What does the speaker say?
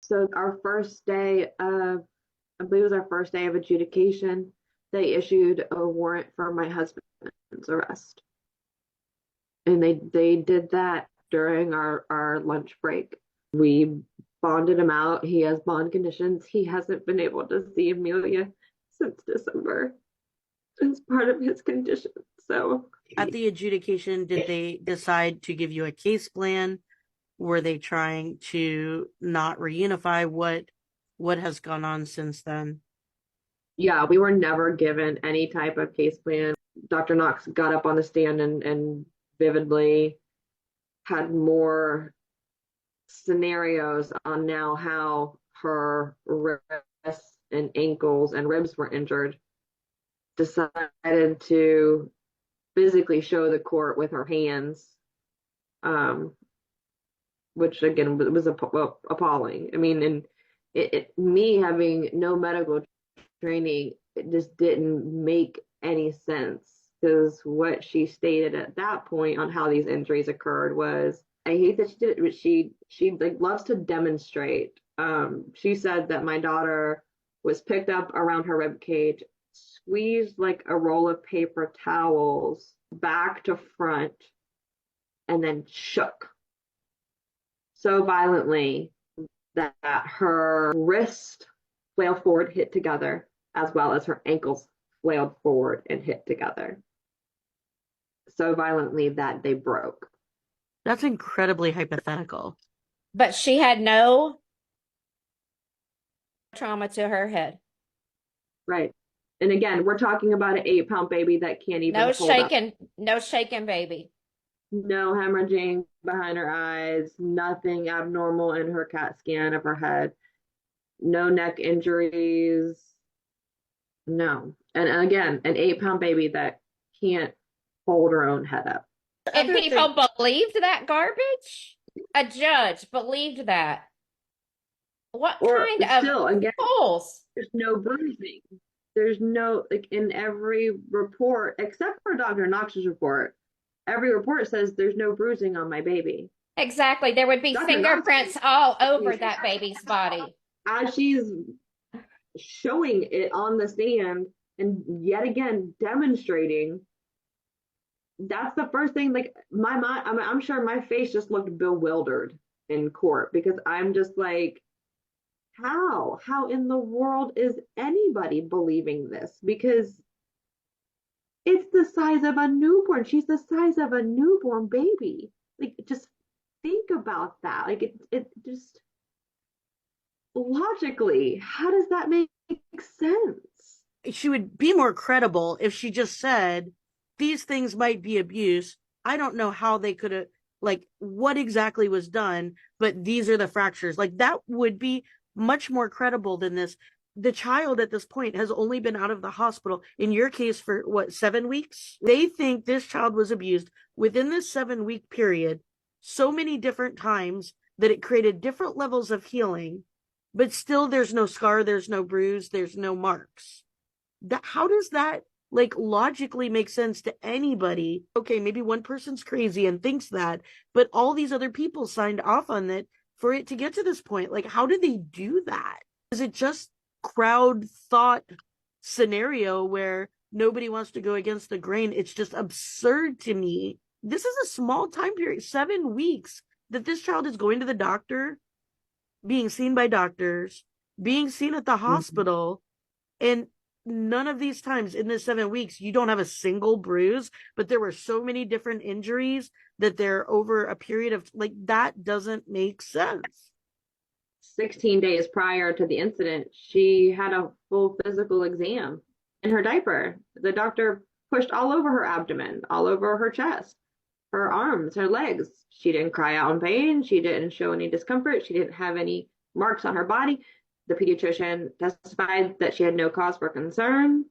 So our first day of, I believe it was our first day of adjudication, they issued a warrant for my husband's arrest. And they did that during our lunch break. We bonded him out. He has bond conditions. He hasn't been able to see Amelia since December. It's part of his condition. So At the adjudication, did they decide to give you a case plan? Were they trying to not reunify? What has gone on since then? yeah, we were never given any type of case plan. Dr. Knox got up on the stand and vividly had more scenarios on now how her wrists and ankles and ribs were injured, decided to physically show the court with her hands, um, which again was appalling. I mean, and me having no medical training, it just didn't make any sense because what she stated at that point on how these injuries occurred was, I hate that she did it, but she like loves to demonstrate. She said that my daughter was picked up around her rib cage, squeezed like a roll of paper towels back to front, and then shook so violently that her wrist flailed forward, hit together, as well as her ankles flailed forward and hit together so violently that they broke. That's incredibly hypothetical. But she had no trauma to her head. Right. And again, we're talking about an 8-pound baby that can't even No hold up. shaking, no shaking baby. No hemorrhaging behind her eyes, nothing abnormal in her CAT scan of her head, no neck injuries. No. And again, an 8-pound baby that can't hold her own head up. And people believed that garbage? A judge believed that. What Or kind of still, again, fools? there's no bruising. There's no, like in every report, except for Dr. Knox's report, every report says there's no bruising on my baby. Exactly. There would be Dr. Knox, fingerprints all over that baby's body. as she's showing it on the stand and yet again demonstrating, that's the first thing, like my mind, I'm sure my face just looked bewildered in court because I'm just like, how in the world is anybody believing this? Because it's the size of a newborn. She's the size of a newborn baby. Like, just think about that. Like, it just logically, how does that make sense? She would be more credible if she just said, these things might be abuse. I don't know how they could have, like, what exactly was done, but these are the fractures. Like, that would be much more credible than this. The child at this point has only been out of the hospital, in your case, for what, 7 weeks? They think this child was abused within this 7 week period so many different times that it created different levels of healing, but still there's no scar, there's no bruise, there's no marks. How does that like logically make sense to anybody? Okay, maybe one person's crazy and thinks that, but all these other people signed off on it for it to get to this point. Like, how did they do that? Is it just crowd thought scenario where nobody wants to go against the grain? It's just absurd to me. This is a small time period, 7 weeks, that this child is going to the doctor, being seen by doctors, being seen at the hospital, and none of these times in the 7 weeks, you don't have a single bruise, but there were so many different injuries that they're over a period of, like, that doesn't make sense. 16 days prior to the incident, she had a full physical exam in her diaper. The doctor pushed all over her abdomen, all over her chest, her arms, her legs. She didn't cry out in pain. She didn't show any discomfort. She didn't have any marks on her body. The pediatrician testified that she had no cause for concern.